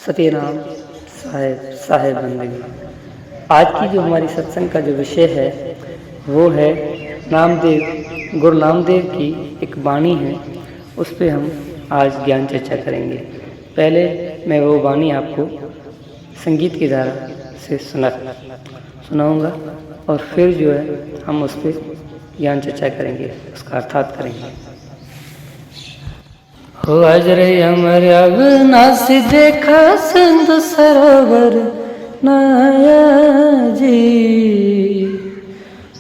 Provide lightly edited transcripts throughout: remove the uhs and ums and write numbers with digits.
सत्यनाम साहेब बंदगी। आज की जो हमारी सत्संग का जो विषय है वो है नामदेव, गुरु नामदेव की एक वाणी है, उस पर हम आज ज्ञान चर्चा करेंगे। पहले मैं वो वाणी आपको संगीत की धारा से सुनाऊंगा और फिर जो है हम उस पर ज्ञान चर्चा करेंगे, उसका अर्थात करेंगे। हो अजर अमर अविनाशी देखा सिंधु सरोवर नाया जी,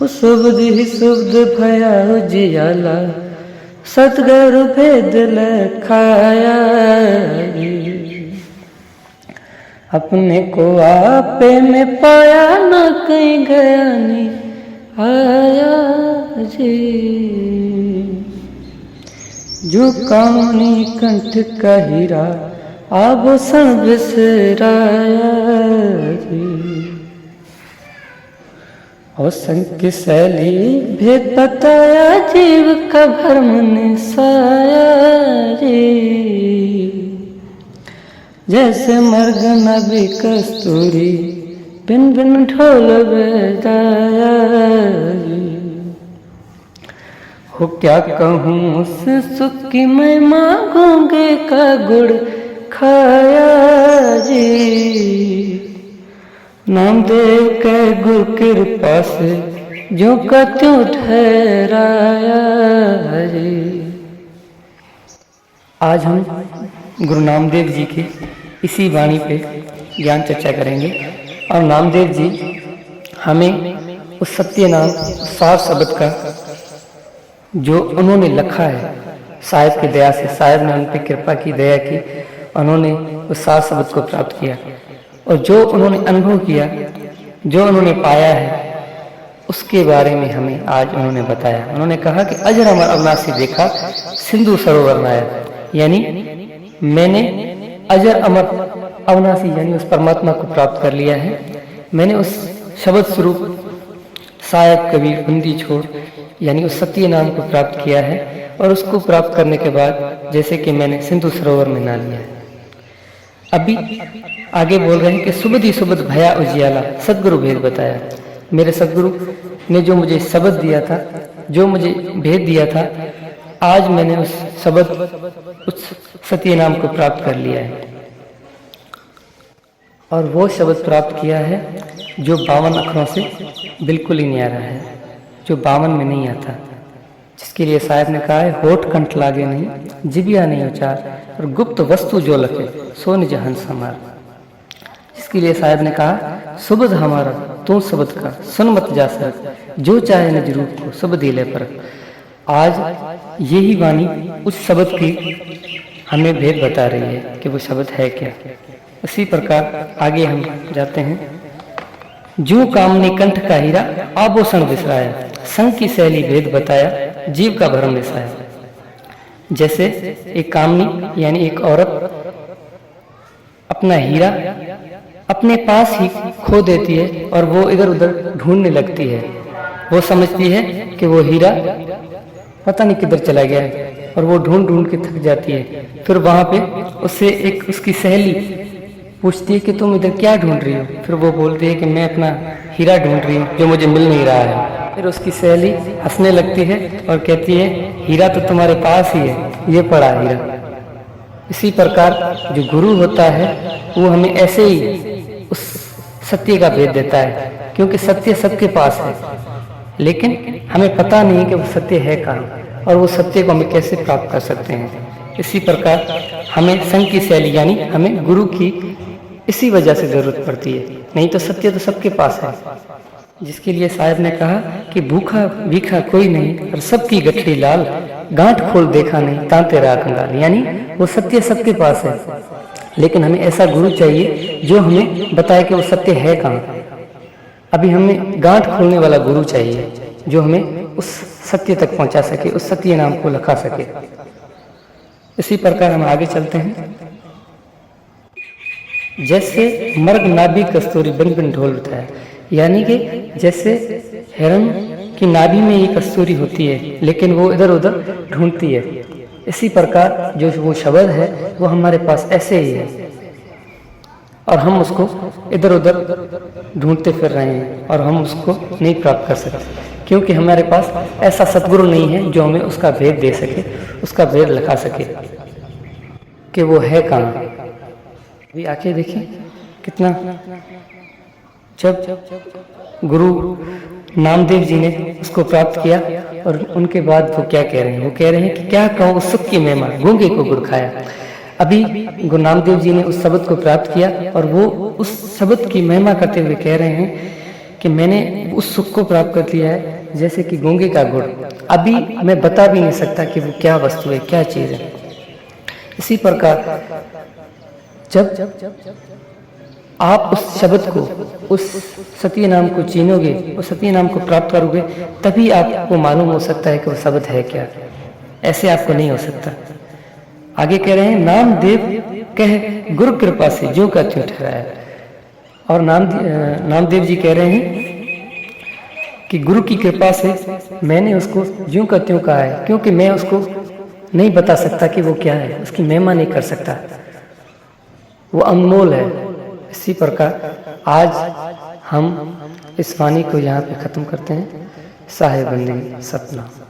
सुबद ही सुबद भया उजियाला सतगुरु भेद लखाया। अपने को आपे में पाया न कहीं गया नहीं आया जी। जो कामनी कंठ का हीरा आभूषण बिसराया जी। और संग की शैली भेद बताया जीव का भ्रम निसाया जी। जैसे मर्ग नबी कस्तूरी बिन बिन ढोल बजाया जी। हो क्या कहूँ उस सुख की मैं मांगूंगे का गुड़ खाया जी। नामदेव के गुरु कृपा से जो का त्यों ठहराया जी। आज हम गुरु नामदेव जी के इसी वाणी पे ज्ञान चर्चा करेंगे। और नामदेव जी हमें उस सत्य नाम सार शब्द का जो उन्होंने लिखा है, साहिब की दया से, साहिब ने उन पर कृपा की, दया की, उन्होंने उस सार शब्द को प्राप्त किया। और जो उन्होंने अनुभव किया, जो उन्होंने पाया है, उसके बारे में हमें आज उन्होंने बताया। उन्होंने कहा कि अजर अमर अविनाशी देखा सिंधु सरोवर नाया, यानी मैंने अजर अमर अविनाशी यानी उस परमात्मा को प्राप्त कर लिया है। मैंने उस शब्द स्वरूप साहिब कबीर बंदी छोड़ यानी उस सत्य नाम को प्राप्त किया है। और उसको प्राप्त करने के बाद जैसे कि मैंने सिंधु सरोवर में नहा लिया है। अभी आगे बोल रहे हैं कि सुबद ही सुबद भया उजियाला सदगुरु भेद बताया। मेरे सदगुरु ने जो मुझे शब्द दिया था, जो मुझे भेद दिया था, आज मैंने उस शब्द, उस सत्य नाम को प्राप्त कर लिया है। और वो शब्द प्राप्त किया है जो 52 अक्षरों से बिल्कुल ही न्यारा है, जो 52 में नहीं आता, जिसके लिए साहिब ने कहा है होठ कंठ लागे नहीं, जिबिया नहीं उचार, और गुप्त वस्तु जो लखे सो निज हंस हमार। जिसके लिए साहिब ने कहा सुबद हमारा तू शब्द का सुन मत जा सर, जो चाहे निज रूप को सब दिले पर। आज यही वाणी उस शब्द की हमें भेद बता रही है कि वो शब्द है क्या। इसी प्रकार आगे हम जाते हैं। जो कामनी कंठ का हीरा आभूषण बिसराया, संग की शैली भेद बताया जीव का भरम निसाया। जैसे एक कामनी यानी एक औरत अपना हीरा अपने पास ही खो देती है और वो इधर उधर ढूंढने लगती है। वो समझती है कि वो हीरा पता नहीं किधर चला गया है और वो ढूंढ ढूंढ के थक जाती है। फिर वहां पे उससे एक उसकी सहेली पूछती है कि तुम इधर क्या ढूंढ रही हो। फिर वो बोलती है कि मैं अपना हीरा ढूंढ रही हूँ जो मुझे मिल नहीं रहा है। फिर उसकी सहेली हंसने लगती है और कहती है हीरा तो तुम्हारे पास ही है, ये पड़ा हीरा। इसी प्रकार जो गुरु होता है वो हमें ऐसे ही उस सत्य का भेद देता है, क्योंकि सत्य सबके पास है, लेकिन हमें पता नहीं कि वो सत्य है कहाँ और वो सत्य को हम कैसे प्राप्त कर सकते हैं। इसी प्रकार हमें संग की शैली यानी हमें गुरु की इसी वजह से जरूरत पड़ती है, नहीं तो सत्य तो सबके पास है। जिसके लिए साहिब ने कहा कि भूखा भीखा कोई नहीं और सबकी गठरी लाल, गांठ खोल देखा नहीं तांते रहा कंगाल। यानी वो सत्य सबके पास है, लेकिन हमें ऐसा गुरु चाहिए जो हमें बताए कि वो सत्य है कहाँ। अभी हमें गांठ खोलने वाला गुरु चाहिए जो हमें उस सत्य तक पहुंचा सके, उस सत्य नाम को लिखा सके। इसी प्रकार हम आगे चलते हैं। जैसे मर्ग नाभि कस्तूरी बिन बिन ढोल उठाया, यानी कि जैसे हिरण की नाभि में ये कस्तूरी होती है लेकिन वो इधर उधर ढूंढती है, इसी प्रकार जो वो शब्द है वो हमारे पास ऐसे ही है। और हम उसको इधर उधर ढूंढते फिर रहे हैं और हम उसको नहीं प्राप्त कर सकते, क्योंकि हमारे पास ऐसा सतगुरु नहीं है जो हमें उसका भेद दे सके, उसका भेद लिखा सके कि वो है कहाँ। अभी आके देखिए कितना, जब गुरु नामदेव जी ने उसको प्राप्त किया और उनके बाद वो क्या कह रहे हैं, वो कह रहे हैं कि क्या कहूँ उस सुख की महिमा, गूंगे को गुड़ खाया। अभी गुरु नामदेव जी ने उस शब्द को प्राप्त किया और वो उस शब्द की महिमा करते हुए कह रहे हैं कि मैंने उस सुख को प्राप्त कर लिया है जैसे कि गूंगे का गुड़। अभी मैं बता भी नहीं सकता कि वो क्या वस्तु है, क्या चीज़ है। इसी प्रकार जब आप उस शब्द को, उस सत्य नाम को चीनोगे, उस सत्य नाम को प्राप्त करोगे, तभी आपको मालूम हो सकता है कि वो शब्द है क्या। ऐसे आपको नहीं हो सकता। आगे कह रहे हैं नामदेव कह गुरु कृपा से जो का त्यों ठहराया। और नामदेव जी कह रहे हैं कि गुरु की कृपा से मैंने उसको ज्यों का त्यों कहा है, क्योंकि मैं उसको नहीं बता सकता कि वो क्या है, उसकी महिमा नहीं कर सकता, वो अनमोल है। इसी प्रकार आज हम इस वाणी को यहाँ पे ख़त्म करते हैं। साहिब बंदगी सतनाम।